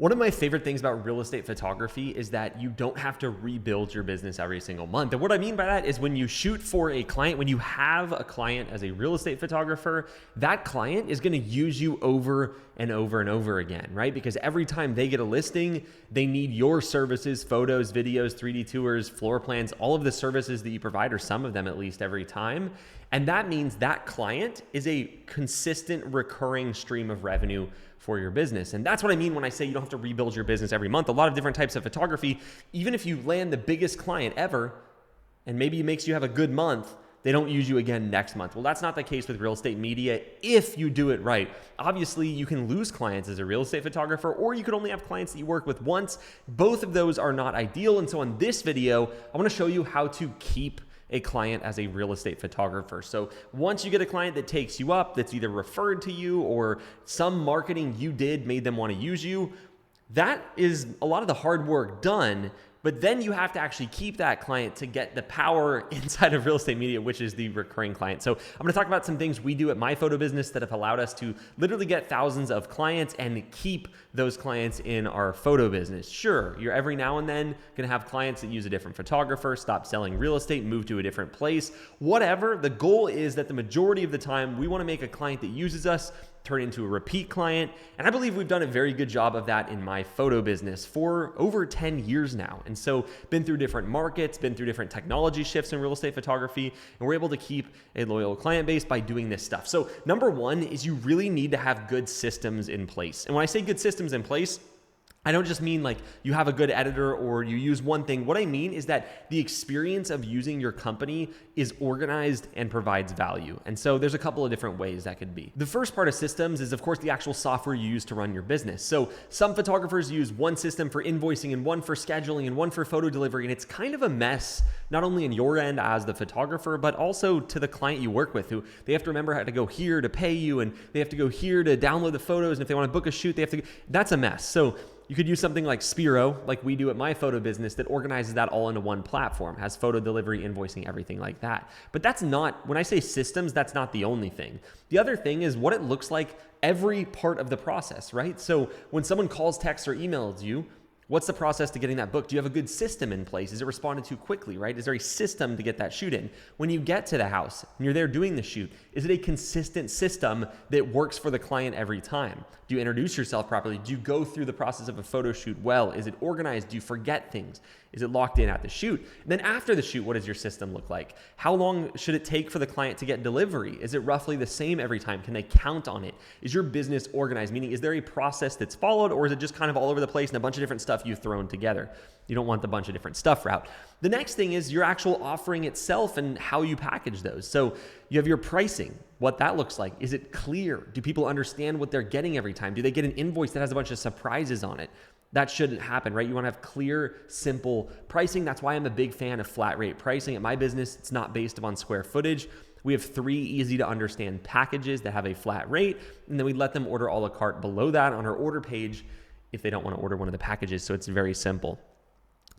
One of my favorite things about real estate photography is that you don't have to rebuild your business every single month. And what I mean by that is when you shoot for a client, when you have a client as a real estate photographer, that client is going to use you over and over and over again, right? Because every time they get a listing, they need your services, photos, videos, 3D tours, floor plans, all of the services that you provide, or some of them at least every time. And that means that client is a consistent recurring stream of revenue for your business. And that's what I mean when I say you don't have to rebuild your business every month. A lot of different types of photography, even if you land the biggest client ever, and maybe it makes you have a good month, they don't use you again next month. Well, that's not the case with real estate media if you do it right. Obviously, you can lose clients as a real estate photographer, or you could only have clients that you work with once. Both of those are not ideal. And so on this video, I want to show you how to keep a client as a real estate photographer. So once you get a client that takes you up, that's either referred to you or some marketing you did made them want to use you, that is a lot of the hard work done. But then you have to actually keep that client to get the power inside of real estate media, which is the recurring client. So I'm going to talk about some things we do at my photo business that have allowed us to literally get thousands of clients and keep those clients in our photo business. Sure, you're every now and then going to have clients that use a different photographer, stop selling real estate, move to a different place, whatever. The goal is that the majority of the time we want to make a client that uses us turn into a repeat client. And I believe we've done a very good job of that in my photo business for over 10 years now. And so been through different markets, been through different technology shifts in real estate photography, and we're able to keep a loyal client base by doing this stuff. So number one is you really need to have good systems in place. And when I say good systems in place, I don't just mean like you have a good editor or you use one thing. What I mean is that the experience of using your company is organized and provides value. And so there's a couple of different ways that could be. The first part of systems is, of course, the actual software you use to run your business. So some photographers use one system for invoicing and one for scheduling and one for photo delivery. And it's kind of a mess, not only in your end as the photographer, but also to the client you work with, who they have to remember how to go here to pay you, and they have to go here to download the photos. And if they want to book a shoot, they have to, that's a mess. So you could use something like Spiro, like we do at my photo business, that organizes that all into one platform, has photo delivery, invoicing, everything like that. But that's not, when I say systems, that's not the only thing. The other thing is what it looks like every part of the process, right? So when someone calls, texts, or emails you, what's the process to getting that booked? Do you have a good system in place? Is it responded to quickly, right? Is there a system to get that shoot in? When you get to the house and you're there doing the shoot, is it a consistent system that works for the client every time? Do you introduce yourself properly? Do you go through the process of a photo shoot well? Is it organized? Do you forget things? Is it locked in at the shoot? And then after the shoot, what does your system look like? How long should it take for the client to get delivery? Is it roughly the same every time? Can they count on it? Is your business organized? Meaning, is there a process that's followed, or is it just kind of all over the place and a bunch of different stuff you've thrown together? You don't want the bunch of different stuff route. The next thing is your actual offering itself and how you package those. So you have your pricing, what that looks like. Is it clear? Do people understand what they're getting every time? Do they get an invoice that has a bunch of surprises on it? That shouldn't happen, right? You want to have clear, simple pricing. That's why I'm a big fan of flat rate pricing. At my business, it's not based upon square footage. We have 3 easy to understand packages that have a flat rate, and then we let them order a la carte below that on our order page if they don't want to order one of the packages. So it's very simple.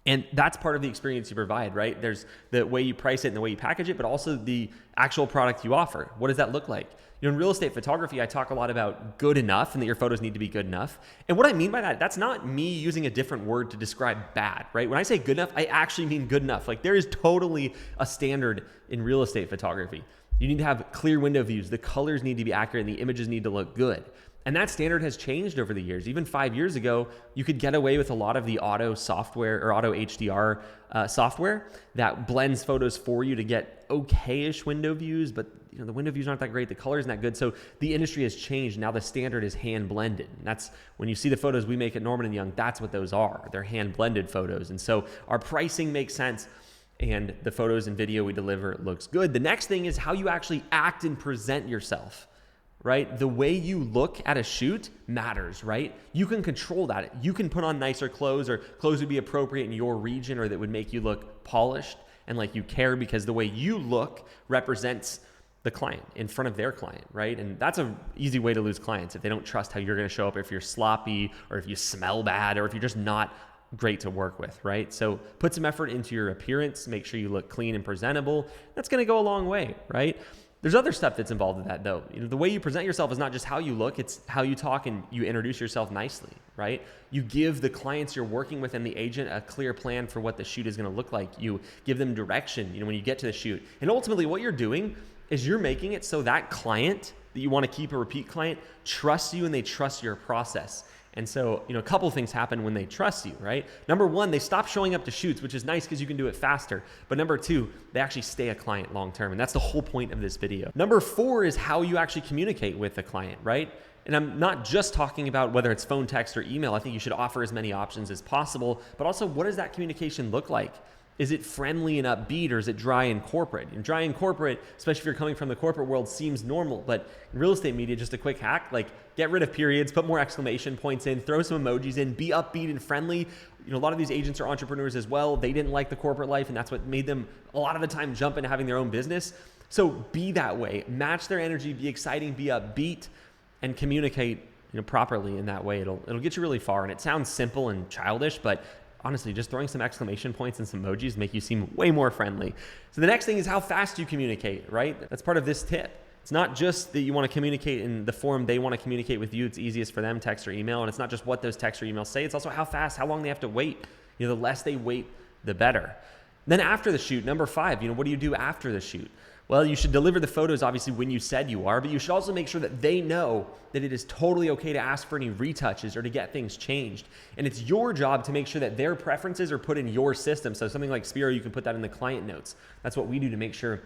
And that's part of the experience you provide, right? There's the way you price it and the way you package it, but also the actual product you offer. What does that look like? You know, in real estate photography, I talk a lot about good enough and that your photos need to be good enough. And what I mean by that, that's not me using a different word to describe bad, right? When I say good enough, I actually mean good enough. Like there is totally a standard in real estate photography. You need to have clear window views. The colors need to be accurate and the images need to look good. And that standard has changed over the years. Even 5 years ago, you could get away with a lot of the auto software or auto HDR software that blends photos for you to get okay-ish window views, but you know the window views aren't that great, the color isn't that good. So the industry has changed. Now the standard is hand blended. And that's when you see the photos we make at Norman & Young, that's what those are. They're hand blended photos. And so our pricing makes sense, and the photos and video we deliver looks good. The next thing is how you actually act and present yourself. Right? The way you look at a shoot matters, right? You can control that. You can put on nicer clothes, or clothes would be appropriate in your region or that would make you look polished and like you care, because the way you look represents the client in front of their client, right? And that's an easy way to lose clients if they don't trust how you're going to show up, if you're sloppy or if you smell bad or if you're just not great to work with, right? So put some effort into your appearance, make sure you look clean and presentable. That's going to go a long way, right? There's other stuff that's involved in that though. The way you present yourself is not just how you look, it's how you talk and you introduce yourself nicely, right? You give the clients you're working with and the agent a clear plan for what the shoot is going to look like. You give them direction, when you get to the shoot. And ultimately what you're doing is you're making it so that client that you want to keep a repeat client trusts you and they trust your process. And so, a couple of things happen when they trust you, right? Number one, they stop showing up to shoots, which is nice because you can do it faster. But number two, they actually stay a client long-term. And that's the whole point of this video. Number four is how you actually communicate with the client, right? And I'm not just talking about whether it's phone, text, or email. I think you should offer as many options as possible, but also what does that communication look like? Is it friendly and upbeat, or is it dry and corporate? And dry and corporate, especially if you're coming from the corporate world, seems normal. But in real estate media, just a quick hack, get rid of periods, put more exclamation points in, throw some emojis in, be upbeat and friendly. A lot of these agents are entrepreneurs as well. They didn't like the corporate life, and that's what made them a lot of the time jump into having their own business. So be that way. Match their energy, be exciting, be upbeat, and communicate properly in that way. It'll get you really far. And it sounds simple and childish, but honestly, just throwing some exclamation points and some emojis make you seem way more friendly. So the next thing is how fast you communicate, right? That's part of this tip. It's not just that you want to communicate in the form they want to communicate with you. It's easiest for them, text or email. And it's not just what those texts or emails say. It's also how fast, how long they have to wait. The less they wait, the better. Then after the shoot, number 5, what do you do after the shoot? Well, you should deliver the photos obviously when you said you are, but you should also make sure that they know that it is totally okay to ask for any retouches or to get things changed. And it's your job to make sure that their preferences are put in your system. So something like Spiro, you can put that in the client notes. That's what we do to make sure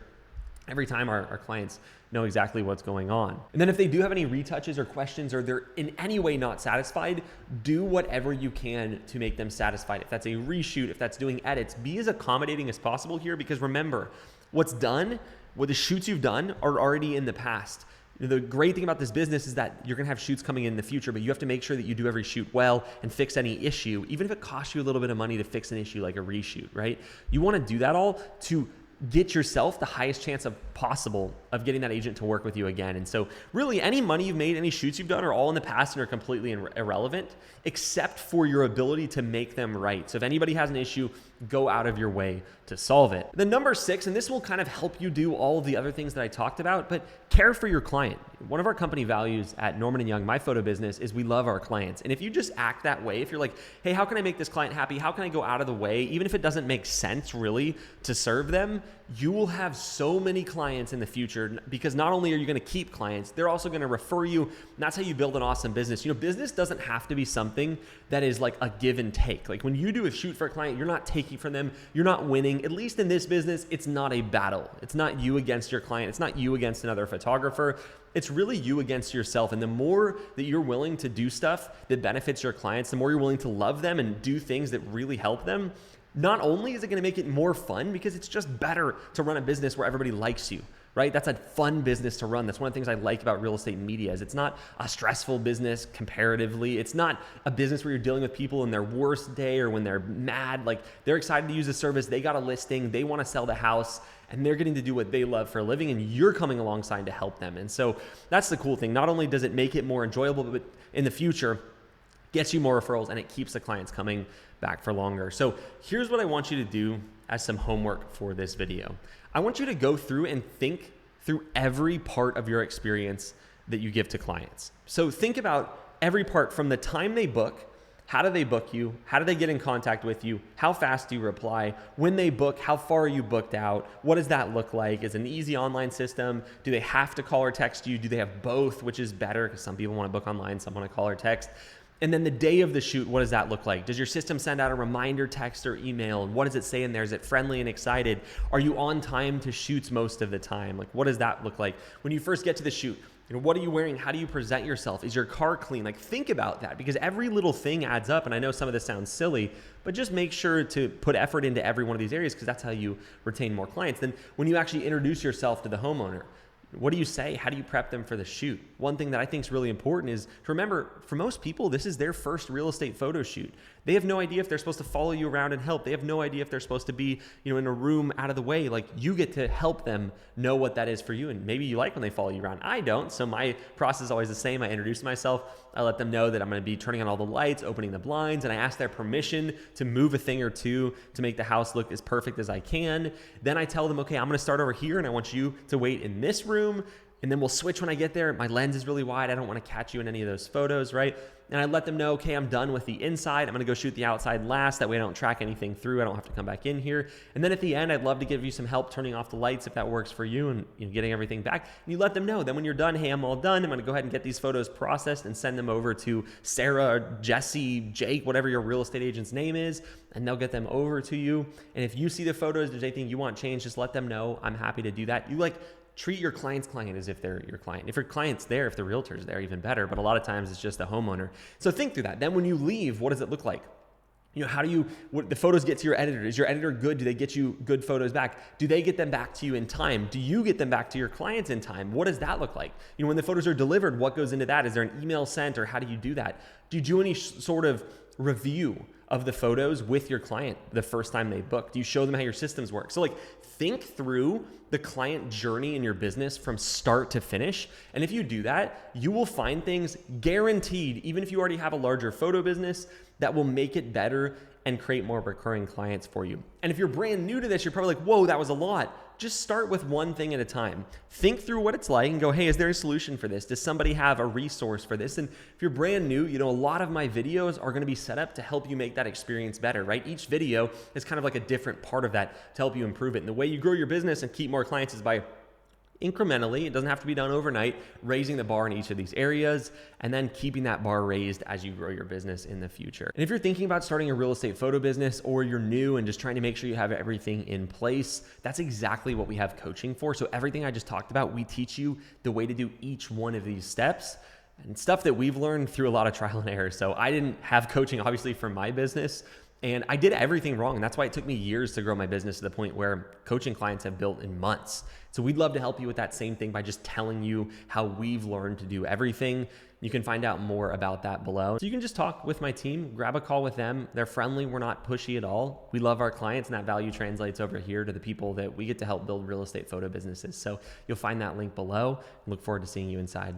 every time our clients know exactly what's going on. And then if they do have any retouches or questions, or they're in any way not satisfied, do whatever you can to make them satisfied. If that's a reshoot, if that's doing edits, be as accommodating as possible here, because remember, what's done, what the shoots you've done are already in the past. The great thing about this business is that you're going to have shoots coming in the future, but you have to make sure that you do every shoot well and fix any issue, even if it costs you a little bit of money to fix an issue like a reshoot, right? You want to do that all to get yourself the highest chance possible of getting that agent to work with you again. And so really any money you've made, any shoots you've done are all in the past and are completely irrelevant, except for your ability to make them right. So if anybody has an issue, go out of your way to solve it. Then number 6, and this will kind of help you do all of the other things that I talked about, but care for your client. One of our company values at Norman & Young, my photo business, is we love our clients. And if you just act that way, if you're like, hey, how can I make this client happy? How can I go out of the way? Even if it doesn't make sense really to serve them, you will have so many clients in the future, because not only are you going to keep clients, they're also going to refer you. And that's how you build an awesome business. Business doesn't have to be something that is like a give and take. Like when you do a shoot for a client, you're not taking from them, you're not winning. At least in this business, it's not a battle. It's not you against your client. It's not you against another photographer. It's really you against yourself. And the more that you're willing to do stuff that benefits your clients, the more you're willing to love them and do things that really help them, not only is it going to make it more fun, because it's just better to run a business where everybody likes you, right? That's a fun business to run. That's one of the things I like about real estate media, is it's not a stressful business comparatively. It's not a business where you're dealing with people in their worst day or when they're mad. Like, they're excited to use the service. They got a listing. They want to sell the house, and they're getting to do what they love for a living, and you're coming alongside to help them. And so that's the cool thing. Not only does it make it more enjoyable, but in the future, gets you more referrals, and it keeps the clients coming back for longer. So here's what I want you to do as some homework for this video. I want you to go through and think through every part of your experience that you give to clients. So think about every part from the time they book. How do they book you? How do they get in contact with you? How fast do you reply? When they book, how far are you booked out? What does that look like? Is it an easy online system? Do they have to call or text you? Do they have both, which is better? Because some people want to book online, some want to call or text. And then the day of the shoot, what does that look like? Does your system send out a reminder text or email? And what does it say in there? Is it friendly and excited? Are you on time to shoots most of the time? Like, what does that look like? When you first get to the shoot, what are you wearing? How do you present yourself? Is your car clean? Like, think about that, because every little thing adds up. And I know some of this sounds silly, but just make sure to put effort into every one of these areas, because that's how you retain more clients. Then when you actually introduce yourself to the homeowner, what do you say? How do you prep them for the shoot? One thing that I think is really important is to remember, for most people, this is their first real estate photo shoot. They have no idea if they're supposed to follow you around and help. They have no idea if they're supposed to be, in a room out of the way. Like, you get to help them know what that is for you. And maybe you like when they follow you around. I don't. So my process is always the same. I introduce myself. I let them know that I'm going to be turning on all the lights, opening the blinds, and I ask their permission to move a thing or two to make the house look as perfect as I can. Then I tell them, okay, I'm going to start over here, and I want you to wait in this room. room, and then we'll switch when I get there. My lens is really wide. I don't want to catch you in any of those photos, right? And I let them know, okay, I'm done with the inside. I'm going to go shoot the outside last. That way I don't track anything through. I don't have to come back in here. And then at the end, I'd love to give you some help turning off the lights if that works for you, and getting everything back. And you let them know. Then when you're done, hey, I'm all done. I'm going to go ahead and get these photos processed and send them over to Sarah, Jesse, Jake, whatever your real estate agent's name is, and they'll get them over to you. And if you see the photos, there's anything you want changed, just let them know. I'm happy to do that. You treat your client's client as if they're your client. If your client's there, if the realtor's there, even better. But a lot of times it's just a homeowner. So think through that. Then when you leave, what does it look like? How do the photos get to your editor? Is your editor good? Do they get you good photos back? Do they get them back to you in time? Do you get them back to your clients in time? What does that look like? When the photos are delivered, what goes into that? Is there an email sent, or how do you do that? Do you do any sort of review of the photos with your client the first time they book? Do you show them how your systems work? So think through the client journey in your business from start to finish. And if you do that, you will find things guaranteed, even if you already have a larger photo business, that will make it better and create more recurring clients for you. And if you're brand new to this, you're probably like, whoa, that was a lot. Just start with one thing at a time. Think through what it's like and go, hey, is there a solution for this? Does somebody have a resource for this? And if you're brand new, a lot of my videos are going to be set up to help you make that experience better, right? Each video is kind of like a different part of that to help you improve it. And the way you grow your business and keep more clients is by incrementally, it doesn't have to be done overnight, raising the bar in each of these areas, and then keeping that bar raised as you grow your business in the future. And if you're thinking about starting a real estate photo business, or you're new and just trying to make sure you have everything in place, that's exactly what we have coaching for. So everything I just talked about, we teach you the way to do each one of these steps, and stuff that we've learned through a lot of trial and error. So I didn't have coaching, obviously, for my business, and I did everything wrong. And that's why it took me years to grow my business to the point where coaching clients have built in months. So we'd love to help you with that same thing by just telling you how we've learned to do everything. You can find out more about that below. So you can just talk with my team, grab a call with them. They're friendly. We're not pushy at all. We love our clients, and that value translates over here to the people that we get to help build real estate photo businesses. So you'll find that link below. Look forward to seeing you inside.